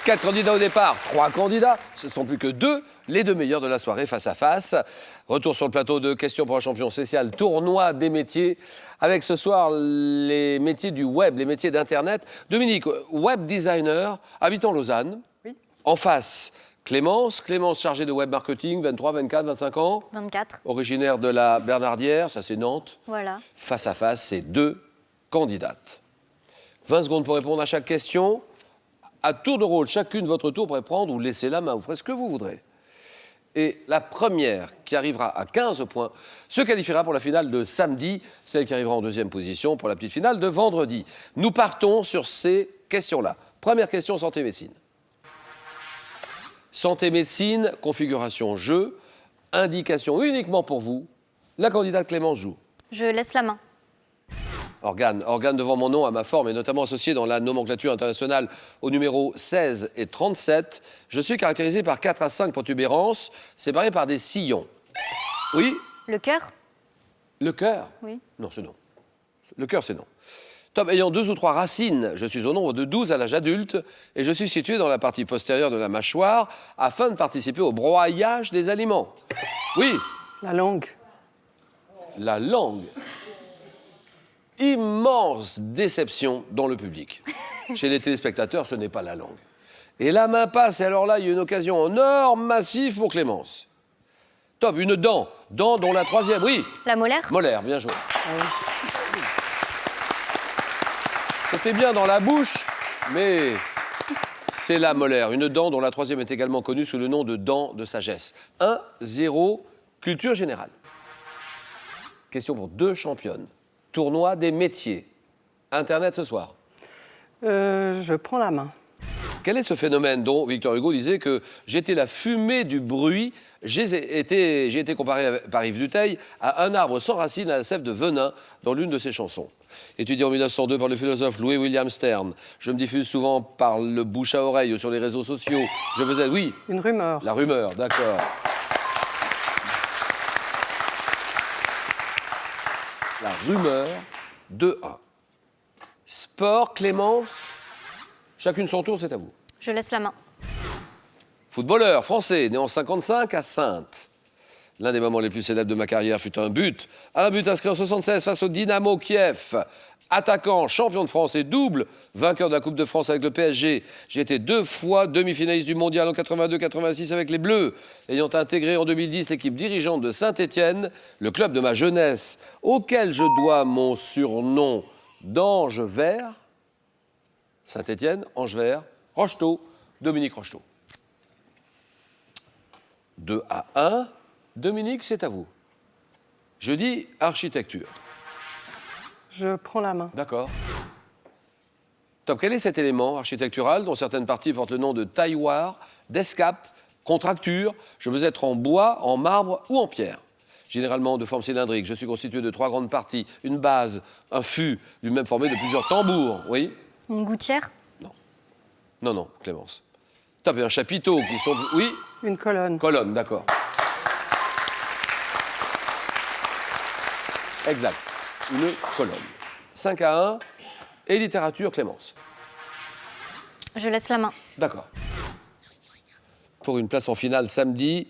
4 candidats au départ, 3 candidats. Ce ne sont plus que 2, les 2 meilleurs de la soirée face à face. Retour sur le plateau de questions pour un champion spécial, tournoi des métiers. Avec ce soir les métiers du web, les métiers d'Internet. Dominique, web designer, habitant Lausanne. Oui. En face, Clémence. Clémence chargée de web marketing, 23, 24, 25 ans. 24. Originaire de la Bernardière, ça c'est Nantes. Voilà. Face à face, c'est 2 candidates. 20 secondes pour répondre à chaque question. À tour de rôle, chacune votre tour pourrait prendre ou laisser la main. Vous ferez ce que vous voudrez. Et la première qui arrivera à 15 points se qualifiera pour la finale de samedi. Celle qui arrivera en deuxième position pour la petite finale de vendredi. Nous partons sur ces questions-là. Première question, santé-médecine. Santé-médecine, configuration jeu, indication uniquement pour vous. La candidate Clémence joue. Je laisse la main. Organe devant mon nom à ma forme est notamment associé dans la nomenclature internationale au numéro 16 et 37. Je suis caractérisé par 4 à 5 protubérances séparées par des sillons. Oui? Le cœur? Le cœur? Oui. Non, c'est non. Le cœur, c'est non. Top, ayant 2 ou 3 racines, je suis au nombre de 12 à l'âge adulte et je suis situé dans la partie postérieure de la mâchoire afin de participer au broyage des aliments. Oui? La langue. La langue. Immense déception dans le public. Chez les téléspectateurs, ce n'est pas la langue. Et la main passe, et alors là, il y a une occasion en or massif pour Clémence. Top, une dent. Dent dont la 3e, oui. La molaire? Molaire, bien joué. C'était bien dans la bouche, mais c'est la molaire. Une dent dont la 3e est également connue sous le nom de dent de sagesse. 1-0, culture générale. Question pour 2 championnes. Tournoi des métiers. Internet ce soir. Je prends la main. Quel est ce phénomène dont Victor Hugo disait que j'étais la fumée du bruit? J'ai été comparé par Yves Duteil à un arbre sans racines à la sève de venin dans l'une de ses chansons. Étudié en 1902 par le philosophe Louis William Stern, je me diffuse souvent par le bouche à oreille ou sur les réseaux sociaux. Je faisais, oui. Une rumeur. La rumeur, d'accord. La rumeur, 2-1. Sport, Clémence. Chacune son tour, c'est à vous. Je laisse la main. Footballeur français, né en 55 à Saintes. L'un des moments les plus célèbres de ma carrière fut un but. Un but inscrit en 76 face au Dynamo Kiev. Attaquant, champion de France et double vainqueur de la Coupe de France avec le PSG. J'ai été 2 fois demi-finaliste du Mondial en 82-86 avec les Bleus. Ayant intégré en 2010 l'équipe dirigeante de Saint-Étienne, le club de ma jeunesse, auquel je dois mon surnom d'Ange Vert. Saint-Étienne, Ange Vert, Rocheteau, Dominique Rocheteau. 2-1. Dominique, c'est à vous. Je dis architecture. Je prends la main. D'accord. Top, quel est cet élément architectural dont certaines parties portent le nom de tailloir, d'escape, contracture? Je veux être en bois, en marbre ou en pierre. Généralement de forme cylindrique, je suis constitué de 3 grandes parties, une base, un fût, lui-même formé de plusieurs tambours. Oui? Une gouttière? Non. Non, non, Clémence. Top, et un chapiteau qui sont... Oui? Une colonne. Colonne, d'accord. Exact. Une colonne. 5-1. Et littérature, Clémence. Je laisse la main. D'accord. Pour une place en finale samedi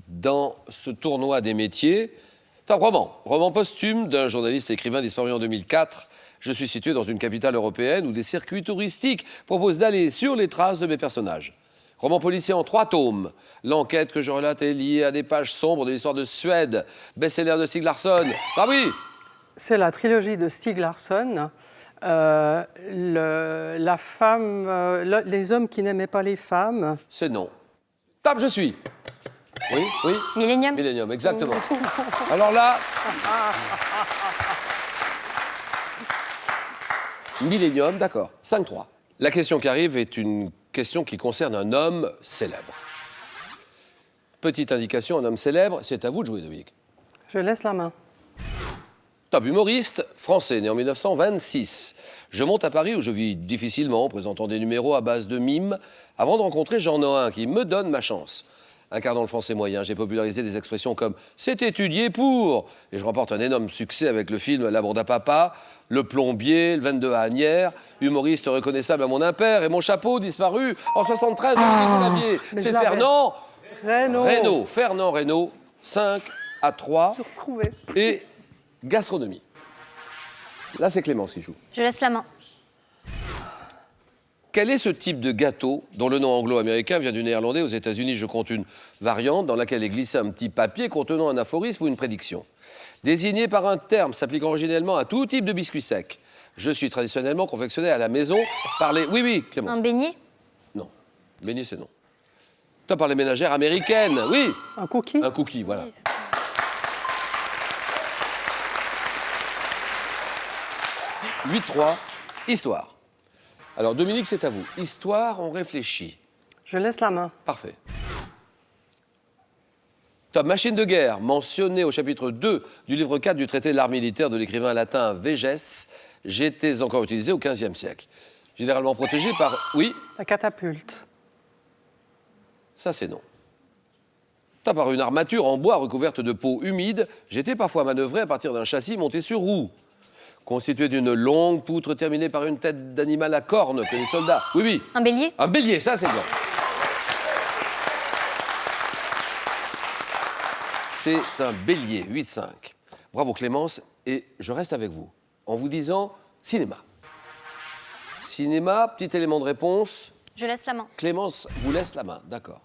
dans ce tournoi des métiers. C'est un roman. Roman posthume d'un journaliste et écrivain disparu en 2004. Je suis situé dans une capitale européenne où des circuits touristiques proposent d'aller sur les traces de mes personnages. Roman policier en 3 tomes. L'enquête que je relate est liée à des pages sombres de l'histoire de Suède. Best-seller de Stieg Larsson. Ah oui! C'est la trilogie de Stieg Larsson. La femme, les hommes qui n'aimaient pas les femmes. C'est non. Top, je suis. Oui, oui. Millennium? Millennium, exactement. Alors là... Millennium, d'accord. 5-3. La question qui arrive est une question qui concerne un homme célèbre. Petite indication, un homme célèbre, c'est à vous de jouer, Dominique. Je laisse la main. Top, humoriste français, né en 1926. Je monte à Paris où je vis difficilement, présentant des numéros à base de mimes, avant de rencontrer Jean Nohain, qui me donne ma chance. Incarnant le français moyen, j'ai popularisé des expressions comme « c'est étudié pour » et je remporte un énorme succès avec le film « La bande à papa », Le plombier, le 22 à Agnières, humoriste reconnaissable à mon impair et mon chapeau disparu en 73 mais c'est je l'avais. Fernand Reynaud. Fernand Reynaud, 5-3 J'ai retrouvé. et gastronomie. Là, c'est Clémence qui joue. Je laisse la main. Quel est ce type de gâteau dont le nom anglo-américain vient du néerlandais? Aux États-Unis, je compte une variante dans laquelle est glissé un petit papier contenant un aphorisme ou une prédiction. Désigné par un terme s'appliquant originellement à tout type de biscuits secs. Je suis traditionnellement confectionné à la maison par les... Oui, Clémence. Un beignet. Non. Beignet, c'est non. Toi, par les ménagères américaines. Oui. Un cookie. Un cookie, voilà. « 8-3, histoire. Alors, Dominique, c'est à vous. Histoire, on réfléchit. Je laisse la main. Parfait. Top, machine de guerre, mentionnée au chapitre 2 du livre 4 du traité de l'art militaire de l'écrivain latin Végès, j'étais encore utilisé au XVe siècle. Généralement protégé par... Oui, La catapulte. ça c'est non. Top, par une armature en bois recouverte de peau humide, j'étais parfois manœuvré à partir d'un châssis monté sur roue. Constitué d'une longue poutre terminée par une tête d'animal à cornes que les soldats... Oui, Un bélier. un bélier, ça c'est bien. C'est un bélier, 8-5. Bravo Clémence, et je reste avec vous en vous disant cinéma. Cinéma, petit élément de réponse. Je laisse la main. Clémence vous laisse la main, d'accord.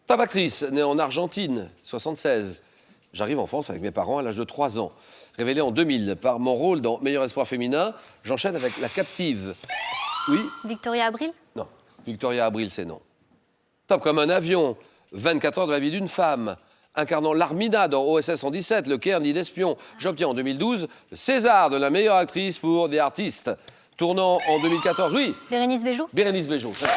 Top actrice, née en Argentine, 76. J'arrive en France avec mes parents à l'âge de 3 ans. Révélée en 2000 par mon rôle dans Meilleur espoir féminin, j'enchaîne avec La Captive. Oui? Victoria Abril. Non. Victoria Abril, c'est non. Top comme un avion. 24 heures de la vie d'une femme. Incarnant l'Armida dans OSS 117, Le Caire nid d'espion. J'obtiens en 2012 le César de la meilleure actrice pour The Artist. Tournant en 2014, oui, Bérénice Bejo. Bérénice Bejo. Très bien.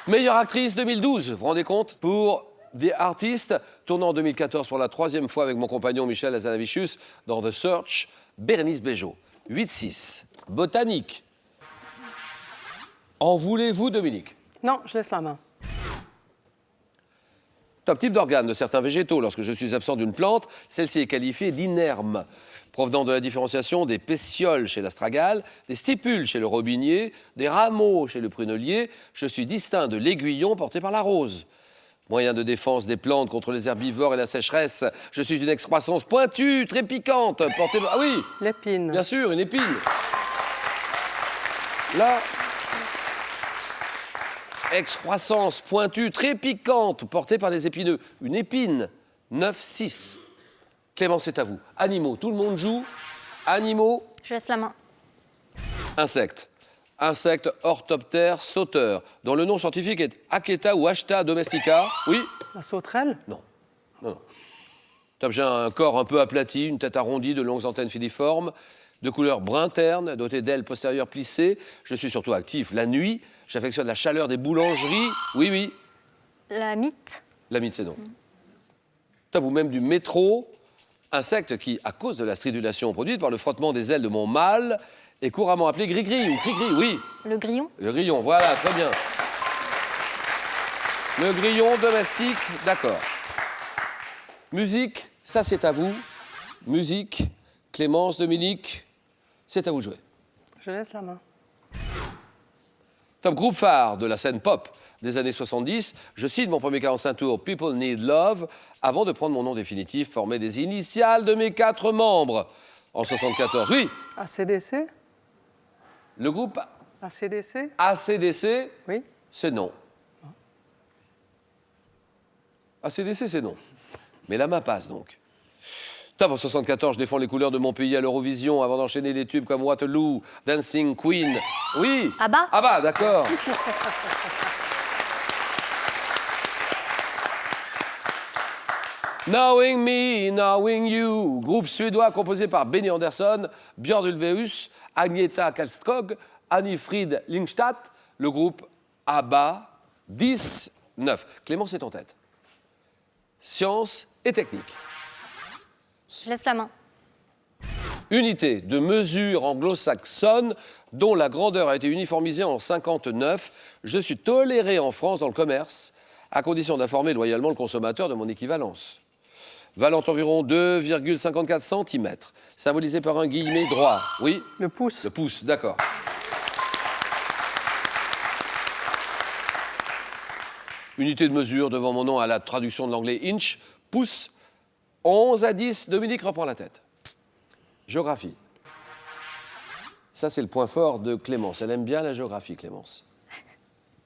Meilleure actrice 2012, vous vous rendez compte? Pour The Artist, tournant en 2014 pour la 3e fois avec mon compagnon Michel Hazanavicius dans The Search, Bérénice Bejo. 8-6. Botanique. En voulez-vous, Dominique? Non, je laisse la main. Top type d'organe de certains végétaux. Lorsque je suis absent d'une plante, celle-ci est qualifiée d'inerme, provenant de la différenciation des pétioles chez l'astragale, des stipules chez le robinier, des rameaux chez le prunelier. Je suis distinct de l'aiguillon porté par la rose. Moyen de défense des plantes contre les herbivores et la sécheresse. Je suis une excroissance pointue, très piquante, portée par... Ah oui, L'épine. bien sûr, une épine. Là, excroissance pointue, très piquante, portée par les épineux. Une épine, 9-6. Clémence, c'est à vous. Animaux, tout le monde joue. Animaux, Je laisse la main. insectes. Insecte orthoptère sauteur, dont le nom scientifique est Aketa ou Acheta domestica. Oui? La sauterelle. Non. Non. Top, j'ai un corps un peu aplati, une tête arrondie, de longues antennes filiformes, de couleur brun terne, doté d'ailes postérieures plissées. Je suis surtout actif la nuit. J'affectionne la chaleur des boulangeries. Oui, oui. La mythe. La mythe, c'est non. Top, ou même du métro. Insecte qui, à cause de la stridulation produite par le frottement des ailes de mon mâle, est couramment appelé gris-gris ou cri-gris, oui. Le grillon. Le grillon, voilà, très bien. Le grillon domestique, d'accord. Musique, ça c'est à vous. Musique, Clémence, Dominique, c'est à vous de jouer. Je laisse la main. Top groupe phare de la scène pop des années 70, je cite mon premier 45 tours People Need Love avant de prendre mon nom définitif formé des initiales de mes 4 membres. En 74, oui, ACDC. le groupe ACDC. ACDC, Oui. c'est non. ACDC, c'est non. Mais la main passe donc. Top, en 74, je défends les couleurs de mon pays à l'Eurovision avant d'enchaîner les tubes comme Waterloo, Dancing Queen. Oui. Abba. Ah bah, d'accord. Knowing Me, Knowing You, groupe suédois composé par Benny Andersson, Björn Ulvaeus, Agneta Kalskog, Anni-Frid Lyngstad, le groupe ABBA, 10-9. Clémence est en tête. Science et technique. Je laisse la main. Unité de mesure anglo-saxonne dont la grandeur a été uniformisée en 59. Je suis toléré en France dans le commerce à condition d'informer loyalement le consommateur de mon équivalence. Valant environ 2,54 cm, symbolisé par un guillemet droit. Oui, Le pouce. le pouce, d'accord. Unité de mesure devant mon nom à la traduction de l'anglais inch, pouce, 11 à 10. Dominique reprend la tête. Géographie. Ça, c'est le point fort de Clémence. Elle aime bien la géographie, Clémence.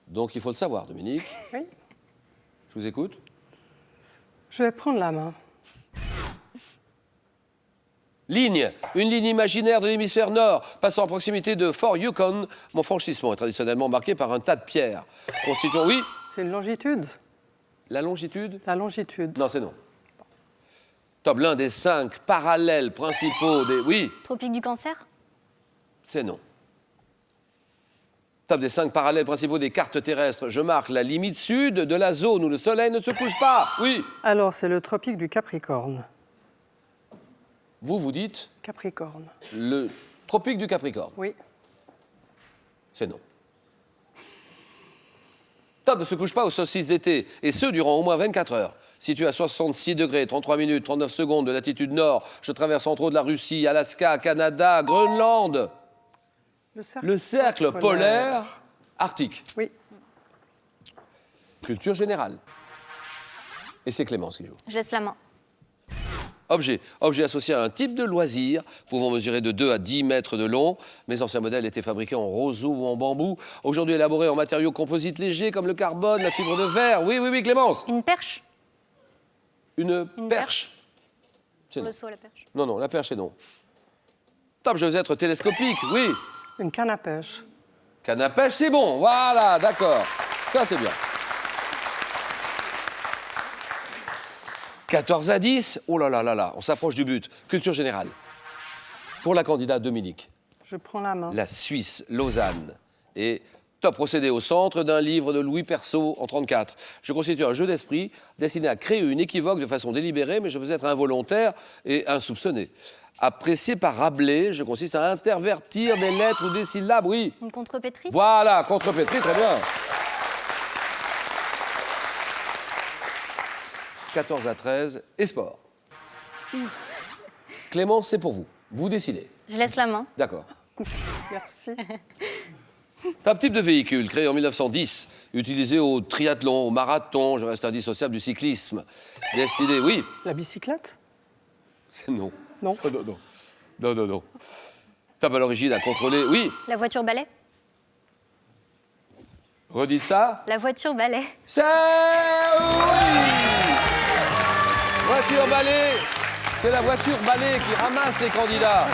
Donc, il faut le savoir, Dominique. Oui. Je vous écoute. Je vais prendre la main. Ligne. Une ligne imaginaire de l'hémisphère nord, passant à proximité de Fort Yukon. Mon franchissement est traditionnellement marqué par un tas de pierres. Constituant, oui, C'est une longitude. la longitude. La longitude. Non, c'est non. Top, l'un des 5 parallèles principaux des... Oui, Tropique du Cancer. c'est non. Top des 5 parallèles principaux des cartes terrestres. Je marque la limite sud de la zone où le soleil ne se couche pas. Oui. Alors, c'est le tropique du Capricorne. Vous, vous dites Capricorne. le tropique du Capricorne. Oui. C'est non. Top ne se couche pas aux solstices d'été, et ce durant au moins 24 heures. Situé à 66 degrés, 33 minutes, 39 secondes de latitude nord, je traverse entre autres la Russie, Alaska, Canada, Groenland. Le cercle polaire arctique. Oui. Culture générale. Et c'est Clémence qui joue. Je laisse la main. Objet. Objet associé à un type de loisir, pouvant mesurer de 2 à 10 mètres de long. Mes anciens modèles étaient fabriqués en roseau ou en bambou. Aujourd'hui élaborés en matériaux composites légers comme le carbone, la fibre de verre. Oui, oui, oui, Clémence. Une perche. Une Une perche. C'est Pour non. le saut à la perche. Non, non, la perche, c'est non. Top, je vais être télescopique, oui. Une canne à pêche. Canne à pêche, c'est bon. Voilà, d'accord. Ça, c'est bien. 14 à 10. Oh là là là là, on s'approche du but. Culture générale. Pour la candidate Dominique, Je prends la main. la Suisse, Lausanne. Et top, procédé au centre d'un livre de Louis Persaud en 1934. Je constitue un jeu d'esprit destiné à créer une équivoque de façon délibérée, mais je veux être involontaire et insoupçonné. Apprécié par Rabelais, je consiste à intervertir des lettres ou des syllabes, oui. Une contrepétrie. Voilà, contrepétrie, très bien. 14 à 13, et sport. Clémence, c'est pour vous. Vous décidez. Je laisse la main. D'accord. Merci. Top type de véhicule créé en 1910, utilisé au triathlon, au marathon, je reste indissociable du cyclisme. Destiné, oui. La bicyclette. C'est non. Non. Oh, non, non. Non, non, non. Top à l'origine à contrôler, oui. La voiture balai. Redites ça. La voiture balai. C'est oui. Voiture balai. C'est la voiture balai qui ramasse les candidats.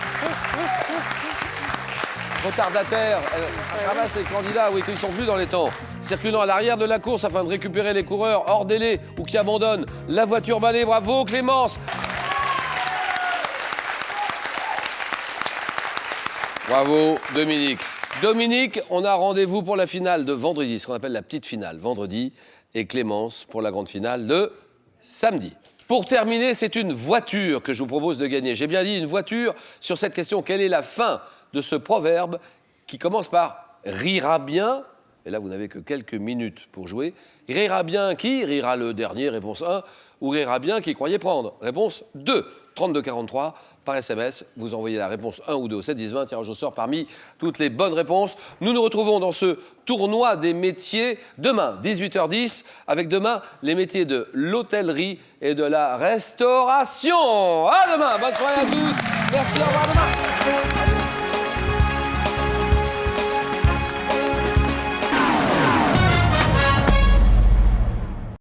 Retardataire, elle ramasse les candidats, oui, qu'ils sont plus dans les temps. Circulant à l'arrière de la course afin de récupérer les coureurs hors délai ou qui abandonnent. La voiture balai, bravo Clémence. Bravo Dominique. Dominique, on a rendez-vous pour la finale de vendredi, ce qu'on appelle la petite finale, vendredi, et Clémence pour la grande finale de samedi. Pour terminer, c'est une voiture que je vous propose de gagner. J'ai bien dit une voiture sur cette question. Quelle est la fin de ce proverbe qui commence par « rira bien », et là vous n'avez que quelques minutes pour jouer. Rira bien qui? Rira le dernier, réponse 1, ou rira bien qui croyait prendre? Réponse 2. 3243 par SMS, vous envoyez la réponse 1 ou 2 au 7 10 20, tirage au sort parmi toutes les bonnes réponses. Nous nous retrouvons dans ce tournoi des métiers demain, 18h10, avec demain les métiers de l'hôtellerie et de la restauration. À demain, bonne soirée à tous, merci, au revoir demain.